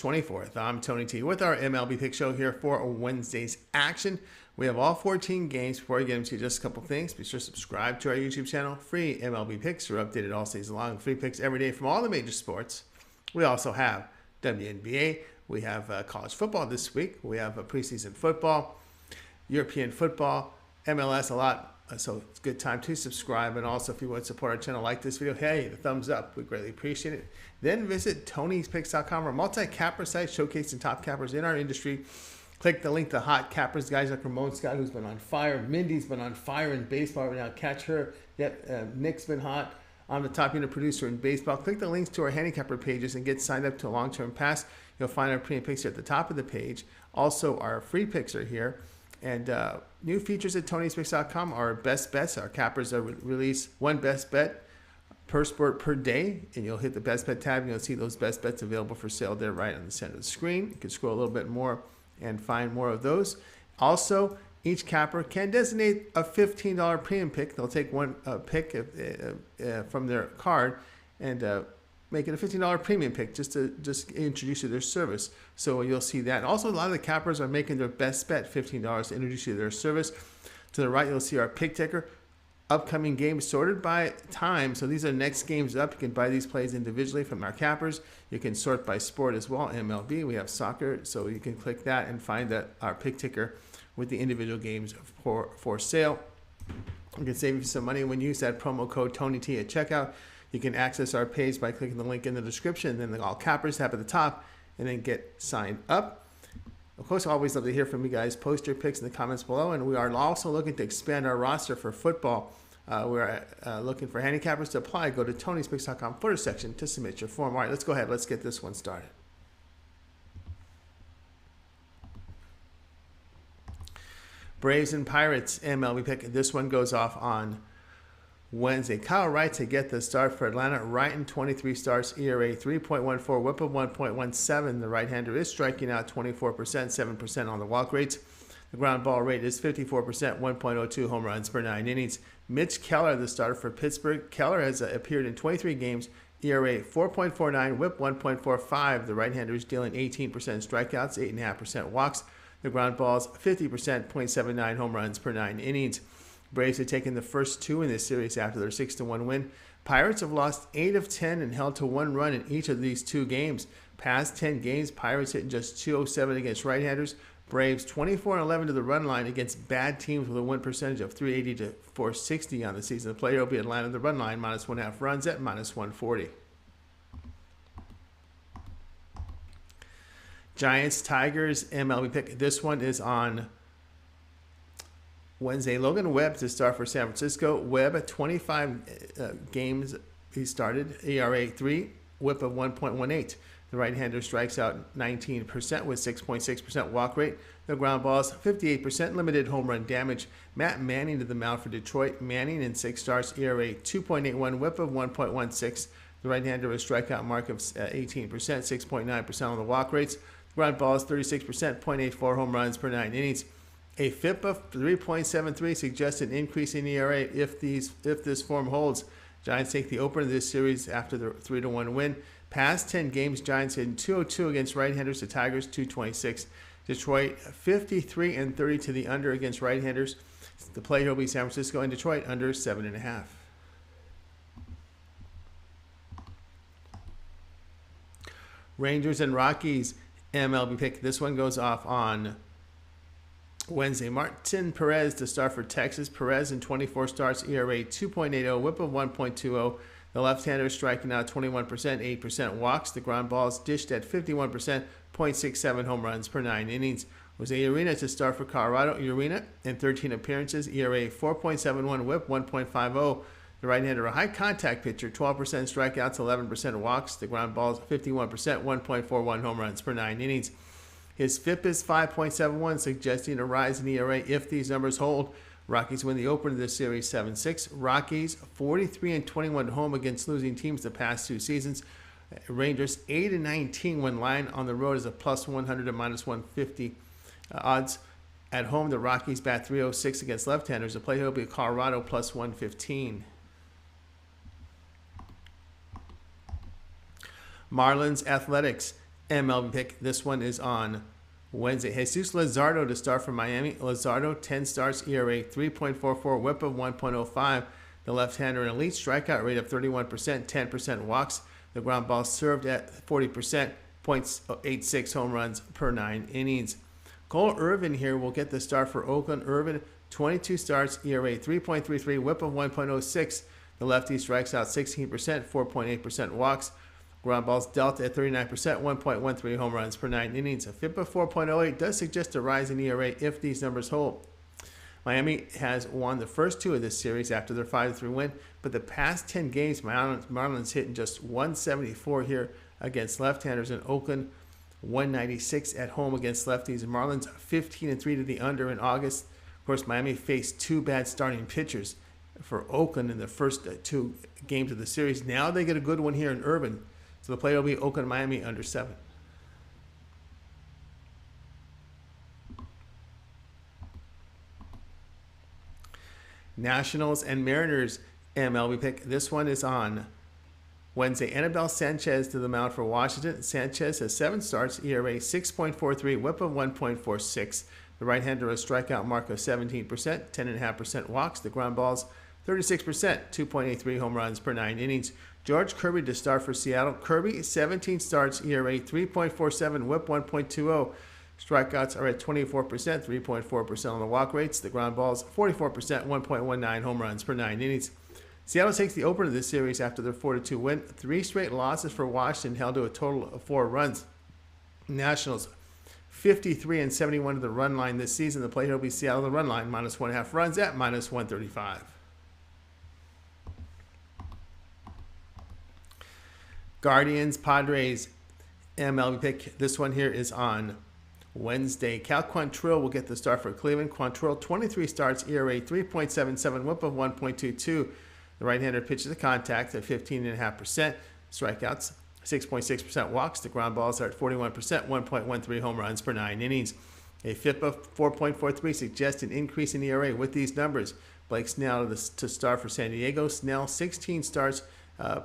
24th. I'm Tony T with our MLB Pick Show here for Wednesday's action. We have all 14 games. Before we get into just a couple things, be sure to subscribe to our YouTube channel. Free MLB picks are updated all season long. Free picks every day from all the major sports. We also have WNBA. We have college football this week. We have preseason football, European football, MLS, a lot. So it's a good time to subscribe. And also, if you want to support our channel, like this video, hey, the thumbs up. We greatly appreciate it. Then visit Tony'sPicks.com, our multi-capper site showcasing top cappers in our industry. Click the link to hot cappers, guys like Ramon Scott, who's been on fire. Mindy's been on fire in baseball right now. Catch her. Yep, Nick's been hot. I'm the top unit producer in baseball. Click the links to our handicapper pages and get signed up to a long-term pass. You'll find our premium picks here at the top of the page. Also, our free picks are here. And new features at Tony'sPicks.com are best bets. Our cappers release one best bet per sport per day, and you'll hit the best bet tab and you'll see those best bets available for sale there right on the center of the screen. You can scroll a little bit more and find more of those. Also, each capper can designate a $15 premium pick. They'll take one pick from their card and make it a $15 premium pick just to introduce you to their service. So you'll see that. Also, a lot of the cappers are making their best bet $15 to introduce you to their service. To the right, you'll see our pick ticker. Upcoming games sorted by time. So these are next games up. You can buy these plays individually from our cappers. You can sort by sport as well. MLB, we have soccer. So you can click that and find our pick ticker with the individual games for sale. You can save you some money when you use that promo code TonyT at checkout. You can access our page by clicking the link in the description, then the all cappers tab at the top, and then get signed up. Of course, I always love to hear from you guys. Post your picks in the comments below, and we are also looking to expand our roster for football. We're looking for handicappers to apply. Go to Tony'sPicks.com footer section to submit your form. All right, let's go ahead. Let's get this one started. Braves and Pirates MLB pick. This one goes off on Wednesday. Kyle Wright to get the start for Atlanta. Wright in 23 starts, ERA 3.14, whip of 1.17. The right-hander is striking out 24%, 7% on the walk rates. The ground ball rate is 54%, 1.02 home runs per 9 innings. Mitch Keller, the starter for Pittsburgh. Keller has appeared in 23 games, ERA 4.49, whip 1.45. The right-hander is dealing 18% strikeouts, 8.5% walks. The ground balls 50%, 0.79 home runs per 9 innings. Braves have taken the first two in this series after their 6-1 win. Pirates have lost 8 of 10 and held to 1 run in each of these 2 games. Past 10 games, Pirates hitting just .207 against right-handers. Braves 24-11 to the run line against bad teams with a win percentage of .380 to .460 on the season. The player will be Atlanta, the run line, -1.5 runs at -140. Giants, Tigers, MLB pick. This one is on Wednesday. Logan Webb to start for San Francisco. Webb at 25 games he started, ERA 3, whip of 1.18. The right-hander strikes out 19% with 6.6% walk rate. The ground balls 58%, limited home run damage. Matt Manning to the mound for Detroit. Manning in 6 starts, ERA 2.81, whip of 1.16. The right-hander with a strikeout mark of 18%, 6.9% on the walk rates. The ground balls 36%, 0.84 home runs per 9 innings. A FIP of 3.73 suggests an increase in ERA if this form holds. Giants take the opener of this series after the 3-1 win. Past 10 games, Giants hitting .202 against right-handers. The Tigers .226. Detroit 53-30 to the under against right-handers. The play here will be San Francisco and Detroit under 7.5. Rangers and Rockies MLB pick. This one goes off on Wednesday. Martin Perez to start for Texas. Perez in 24 starts, ERA 2.80, whip of 1.20. The left-hander striking out 21%, 8% walks. The ground balls dished at 51%, 0.67 home runs per 9 innings. Jose Urena to start for Colorado. Urena in 13 appearances, ERA 4.71, whip 1.50. The right-hander, a high-contact pitcher, 12% strikeouts, 11% walks. The ground balls 51%, 1.41 home runs per 9 innings. His FIP is 5.71, suggesting a rise in ERA if these numbers hold. Rockies win the opener of this series 7-6. Rockies 43-21 at home against losing teams the past 2 seasons. Rangers 8-19 when line on the road is a +100 to -150 odds. At home, the Rockies bat .306 against left-handers. The play here will be Colorado +115. Marlins Athletics MLB pick. This one is on Wednesday. Jesus Luzardo to start for Miami. Luzardo, 10 starts, ERA 3.44, whip of 1.05. The left-hander, an elite strikeout rate of 31%, 10% walks. The ground ball served at 40%, 0.86 home runs per 9 innings. Cole Irvin here will get the start for Oakland. Irvin, 22 starts, ERA 3.33, whip of 1.06. The lefty strikes out 16%, 4.8% walks. Ground balls dealt at 39%, 1.13 home runs per 9 innings. A FIP of 4.08 does suggest a rise in ERA if these numbers hold. Miami has won the first 2 of this series after their 5-3 win, but the past 10 games, Marlins hitting just 174 here against left-handers, in Oakland 196 at home against lefties. Marlins 15-3 to the under in August. Of course, Miami faced 2 bad starting pitchers for Oakland in the first 2 games of the series. Now they get a good one here in Irvin. So the play will be Oakland-Miami under 7. Nationals and Mariners MLB pick. This one is on Wednesday. Anibal Sanchez to the mound for Washington. Sanchez has 7 starts, ERA 6.43, whip of 1.46. The right-hander, a strikeout mark of 17%, 10.5% walks. The ground balls 36%, 2.83 home runs per 9 innings. George Kirby to start for Seattle. Kirby, 17 starts, ERA 3.47, whip 1.20. Strikeouts are at 24%, 3.4% on the walk rates. The ground balls 44%, 1.19 home runs per 9 innings. Seattle takes the opener of this series after their 4-2 win. 3 straight losses for Washington held to a total of 4 runs. Nationals 53-71 to the run line this season. The play here will be Seattle the run line, -1.5 runs at -135. Guardians, Padres, MLB pick. This one here is on Wednesday. Cal Quantrill will get the start for Cleveland. Quantrill, 23 starts, ERA 3.77, whip of 1.22. The right-hander pitches the contact at 15.5%. Strikeouts, 6.6% walks. The ground balls are at 41%, 1.13 home runs per 9 innings. A FIP of 4.43 suggests an increase in ERA with these numbers. Blake Snell to start for San Diego. Snell, 16 starts,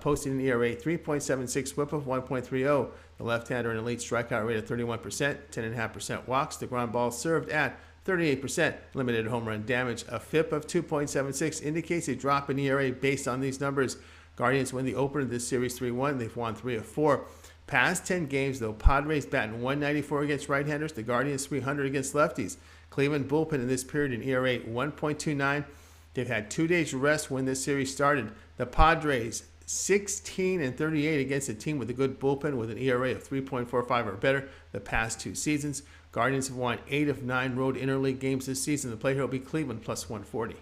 posting an ERA 3.76, whip of 1.30. The left-hander, an elite strikeout rate of 31%, 10.5% walks. The ground ball served at 38%, limited home run damage. A FIP of 2.76 indicates a drop in ERA based on these numbers. Guardians win the opener of this series 3-1. They've won 3 of 4. Past 10 games, though, Padres batting 194 against right-handers. The Guardians 300 against lefties. Cleveland bullpen in this period an ERA 1.29. They've had 2 days rest when this series started. The Padres 16-38 against a team with a good bullpen with an ERA of 3.45 or better the past 2 seasons. Guardians have won 8 of 9 road interleague games this season. The play here will be Cleveland +140.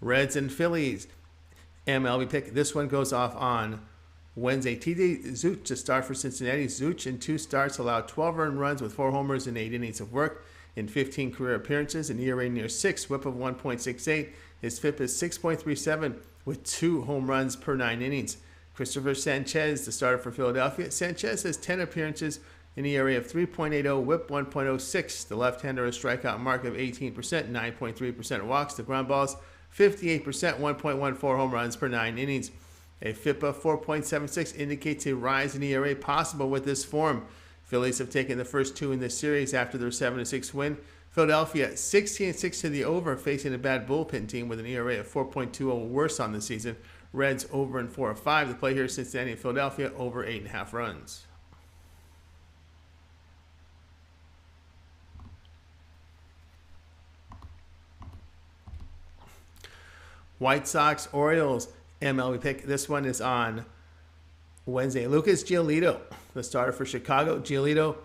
Reds and Phillies MLB pick. This one goes off on Wednesday. TJ Zeuch to start for Cincinnati. Zeuch in 2 starts allowed 12 earned runs with 4 homers and 8 innings of work. In 15 career appearances, an ERA near 6, whip of 1.68. His FIP is 6.37 with 2 home runs per 9 innings. Christopher Sanchez, the starter for Philadelphia. Sanchez has 10 appearances, an ERA of 3.80, whip 1.06. The left-hander, a strikeout mark of 18%, 9.3% walks. The ground balls 58%, 1.14 home runs per 9 innings. A FIP of 4.76 indicates a rise in ERA possible with this form. Phillies have taken the first 2 in this series after their 7-6 win. Philadelphia 16-6 to the over, facing a bad bullpen team with an ERA of 4.20 worse on the season. Reds over in 4 of 5. The play here is Cincinnati and Philadelphia over 8.5 runs. White Sox, Orioles MLB pick. This one is on Wednesday. Lucas Giolito, the starter for Chicago. Giolito,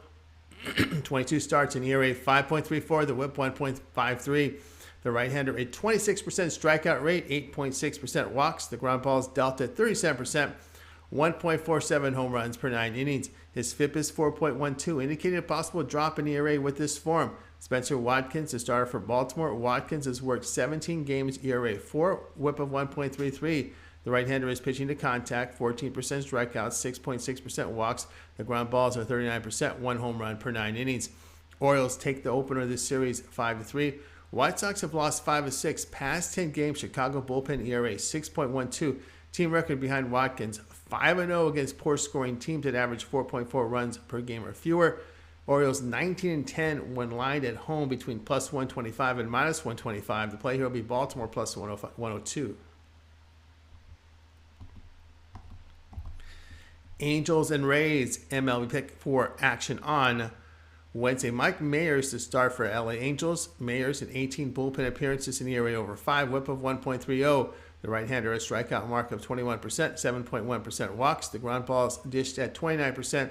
22 starts, an ERA 5.34, the whip 1.53. The right-hander, a 26% strikeout rate, 8.6% walks. The ground balls dealt at 37%, 1.47 home runs per 9 innings. His FIP is 4.12, indicating a possible drop in ERA with this form. Spencer Watkins, the starter for Baltimore. Watkins has worked 17 games, ERA 4, whip of 1.33. The right-hander is pitching to contact, 14% strikeouts, 6.6% walks. The ground balls are 39%, 1 home run per 9 innings. Orioles take the opener of this series 5-3. White Sox have lost 5 of 6. Past 10 games, Chicago bullpen ERA 6.12, Team record behind Watkins, 5-0 against poor scoring teams that average 4.4 runs per game or fewer. Orioles 19-10 when lined at home between plus 125 and minus 125. The play here will be Baltimore plus 102. Angels and Rays, MLB pick for action on Wednesday. Mike Mayers to start for LA Angels. Mayers in 18 bullpen appearances, an ERA over 5, whip of 1.30. The right-hander a strikeout mark of 21%, 7.1% walks. The ground balls dished at 29%,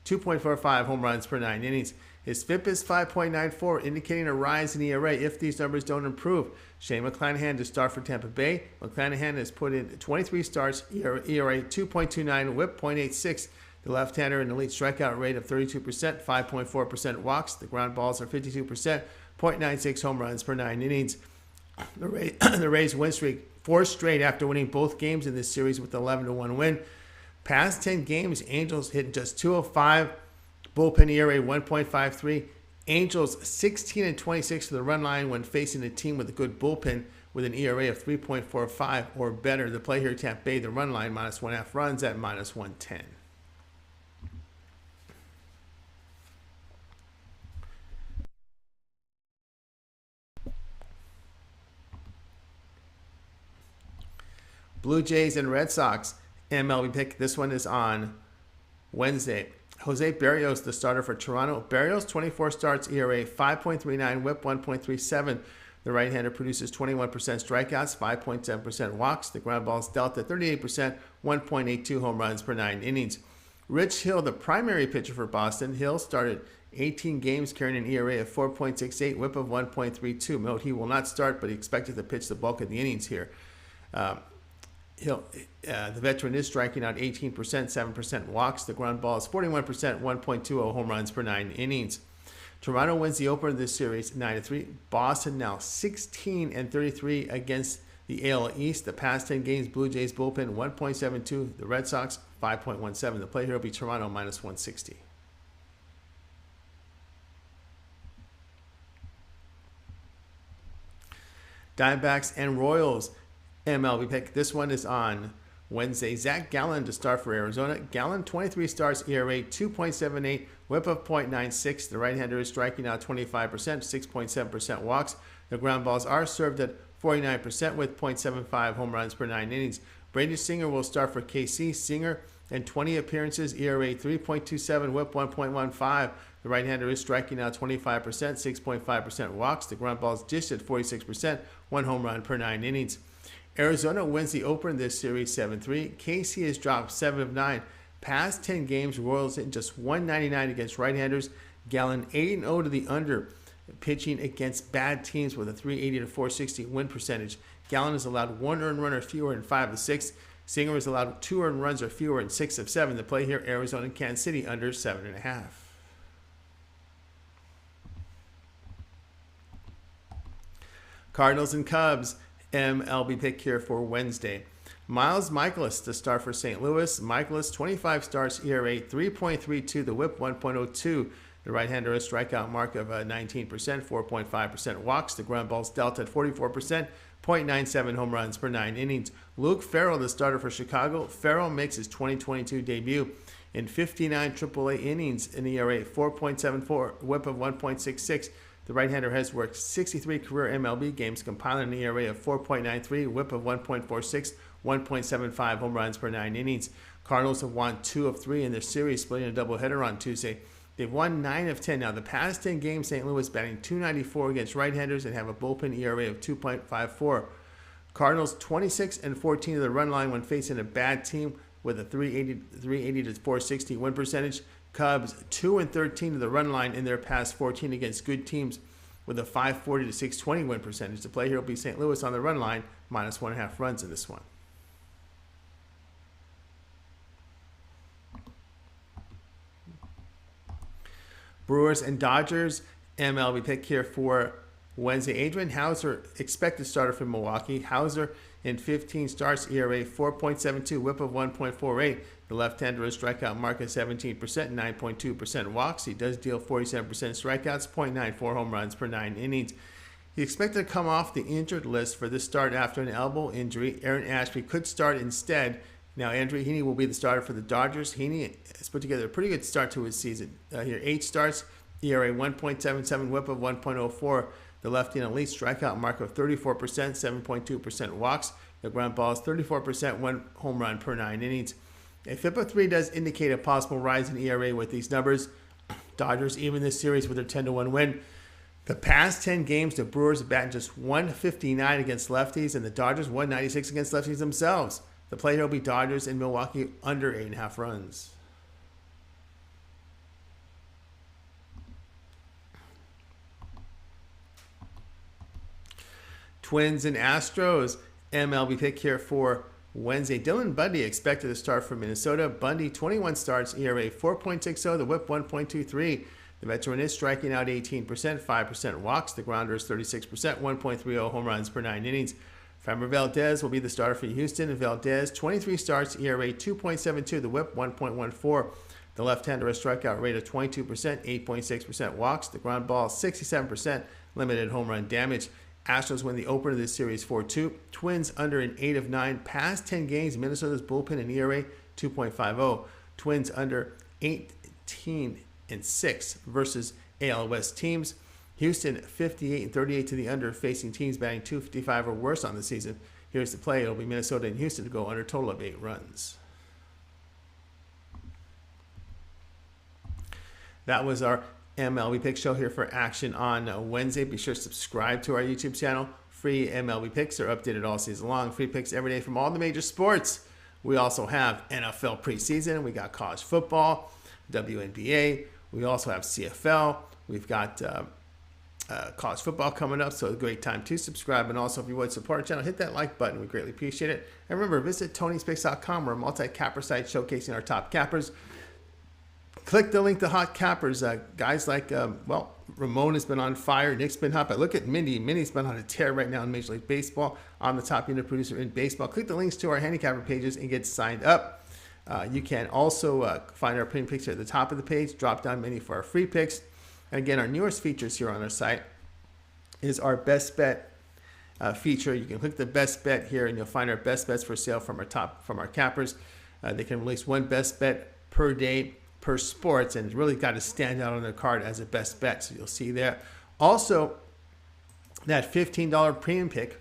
2.45 home runs per 9 innings. His FIP is 5.94, indicating a rise in ERA if these numbers don't improve. Shane McClanahan to start for Tampa Bay. McClanahan has put in 23 starts, ERA 2.29, whip 0.86. The left-hander an elite strikeout rate of 32%, 5.4% walks. The ground balls are 52%, 0.96 home runs per 9 innings. The Rays win streak 4 straight after winning both games in this series with 11-1 win. Past 10 games, Angels hit just 205. Bullpen ERA 1.53. Angels 16-26 to the run line when facing a team with a good bullpen with an ERA of 3.45 or better. The play here, Tampa Bay, the run line minus 1.5 runs at minus 110. Blue Jays and Red Sox, MLB pick. This one is on Wednesday. Jose Berrios, the starter for Toronto. Berrios, 24 starts, ERA 5.39, whip 1.37. The right-hander produces 21% strikeouts, 5.7% walks. The ground balls dealt at 38%, 1.82 home runs per 9 innings. Rich Hill, the primary pitcher for Boston. Hill started 18 games carrying an ERA of 4.68, whip of 1.32. Note he will not start, but he expected to pitch the bulk of the innings here. The veteran is striking out 18%, 7% walks. The ground ball is 41%, 1.20 home runs per 9 innings. Toronto wins the opener of this series 9-3. Boston now 16-33 against the AL East. The past 10 games, Blue Jays bullpen 1.72. The Red Sox 5.17. The play here will be Toronto minus 160. Diamondbacks and Royals, MLB pick. This one is on Wednesday. Zach Gallen to start for Arizona. Gallen, 23 starts, ERA 2.78, whip of 0.96. The right-hander is striking out 25%, 6.7% walks. The ground balls are served at 49% with 0.75 home runs per 9 innings. Brady Singer will start for KC. Singer in 20 appearances, ERA 3.27, whip 1.15. The right-hander is striking out 25%, 6.5% walks. The ground balls dished at 46%, 1 home run per 9 innings. Arizona wins the opener in this series 7-3. KC has dropped 7 of 9. Past 10 games, Royals hit just 199 against right-handers. Gallen 8-0 to the under, pitching against bad teams with a 380 to 460 win percentage. Gallen has allowed 1 earned run or fewer in 5 of 6. Singer has allowed 2 earned runs or fewer in 6 of 7. The play here, Arizona and Kansas City under 7.5. Cardinals and Cubs, MLB pick here for Wednesday. Miles Michaelis to start for St. Louis. Michaelis, 25 starts, ERA 3.32, the whip 1.02. The right-hander a strikeout mark of 19%, 4.5% walks. The ground balls dealt at 44%, 0.97 home runs per 9 innings. Luke Farrell, the starter for Chicago. Farrell makes his 2022 debut in 59 AAA innings, an ERA 4.74, whip of 1.66. The right-hander has worked 63 career MLB games, compiling an ERA of 4.93, whip of 1.46, 1.75 home runs per 9 innings. Cardinals have won 2 of 3 in their series, splitting a doubleheader on Tuesday. They've won 9 of 10. Now, the past 10 games, St. Louis batting .294 against right-handers and have a bullpen ERA of 2.54. Cardinals 26-14 to the run line when facing a bad team with a 380 to 460 win percentage. Cubs 2-13 to the run line in their past 14 against good teams with a 540 to 620 win percentage. The play here will be St. Louis on the run line, minus 1.5 runs in this one. Brewers and Dodgers, MLB pick here for Wednesday. Adrian Hauser, expected starter for Milwaukee. Hauser in 15 starts, ERA 4.72, whip of 1.48. The left-hander is strikeout mark at 17%, 9.2% walks. He does deal 47% strikeouts, 0.94 home runs per 9 innings. He expected to come off the injured list for this start after an elbow injury. Aaron Ashby could start instead. Now, Andrew Heaney will be the starter for the Dodgers. Heaney has put together a pretty good start to his season. Here, 8 starts, ERA 1.77, whip of 1.04. The lefty and elite strikeout mark of 34%, 7.2% walks. The ground ball is 34%, 1 home run per 9 innings. A FIP of 3 does indicate a possible rise in ERA with these numbers. Dodgers even this series with their 10-1 win. The past 10 games, the Brewers have batted just 159 against lefties, and the Dodgers 196 against lefties themselves. The play here will be Dodgers in Milwaukee under 8.5 runs. Twins and Astros. MLB pick here for Wednesday. Dylan Bundy expected to start for Minnesota. Bundy, 21 starts, ERA 4.60, the whip 1.23. The veteran is striking out 18%, 5% walks. The grounder is 36%, 1.30 home runs per 9 innings. Framber Valdez will be the starter for Houston. Valdez, 23 starts, ERA 2.72, the whip 1.14. The left-hander has a strikeout rate of 22%, 8.6% walks. The ground ball 67%, limited home run damage. Astros win the opener of this series 4-2. Twins under an 8 of 9. Past 10 games, Minnesota's bullpen and ERA 2.50. Twins under 18-6 versus AL West teams. Houston 58-38 to the under, facing teams batting 255 or worse on the season. Here's the play. It'll be Minnesota and Houston to go under a total of 8 runs. That was our MLB Pick Show here for action on Wednesday. Be sure to subscribe to our YouTube channel. Free MLB picks are updated all season long. Free picks every day from all the major sports. We also have NFL preseason. We got college football, WNBA. We also have CFL. We've got college football coming up, so a great time to subscribe. And also, if you would support our channel, hit that like button. We greatly appreciate it. And remember, visit Tony'sPicks.com. We're a multi-capper site showcasing our top cappers. Click the link to hot cappers. Guys like, Ramon has been on fire. Nick's been hot. But look at Mindy. Mindy's been on a tear right now in Major League Baseball. I'm the top unit producer in baseball. Click the links to our handicapper pages and get signed up. You can also find our premium picks at the top of the page. Drop down menu for our free picks. And again, our newest features here on our site is our best bet feature. You can click the best bet here, and you'll find our best bets for sale from our cappers. They can release one best bet per day per sports, and it's really got to stand out on their card as a best bet. So you'll see that. Also, that $15 premium pick,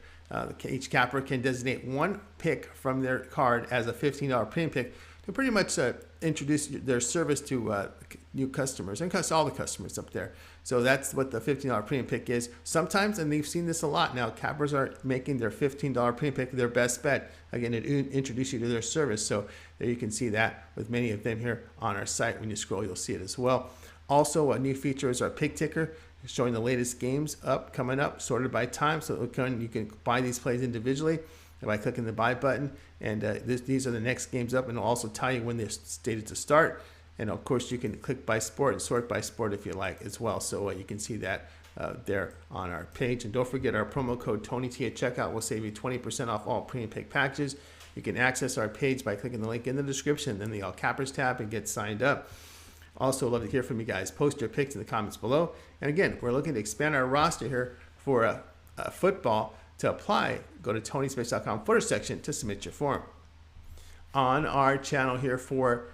each capper can designate one pick from their card as a $15 premium pick to pretty much introduce their service to new customers and all the customers up there. So that's what the $15 premium pick is. Sometimes, and we've seen this a lot now, cappers are making their $15 premium pick their best bet. Again, it introduces you to their service. So there you can see that with many of them here on our site. When you scroll, you'll see it as well. Also, a new feature is our pick ticker, showing the latest games coming up, sorted by time. So you can buy these plays individually by clicking the buy button. And these are the next games up, and it'll also tell you when they're stated to start. And of course, you can click by sport and sort by sport if you like as well. So you can see that there on our page. And don't forget our promo code TonyT at checkout will save you 20% off all premium pick packages. You can access our page by clicking the link in the description, then the All Cappers tab, and get signed up. Also, love to hear from you guys. Post your picks in the comments below. And again, we're looking to expand our roster here for football. To apply, go to Tony'sPicks.com footer section to submit your form. On our channel here for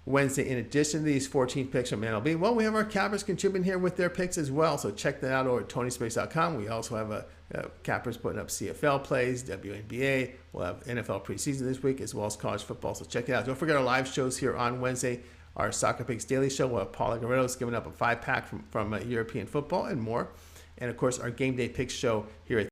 Wednesday, in addition to these 14 picks from MLB, well, we have our cappers contributing here with their picks as well. So check that out over at Tony'sPicks.com. We also have cappers putting up CFL plays, WNBA. We'll have NFL preseason this week as well as college football. So check it out. Don't forget our live shows here on Wednesday. Our Soccer Picks Daily Show. We'll have Paula Guerrero's giving up a 5-pack from European football and more. And, of course, our Game Day Picks show here at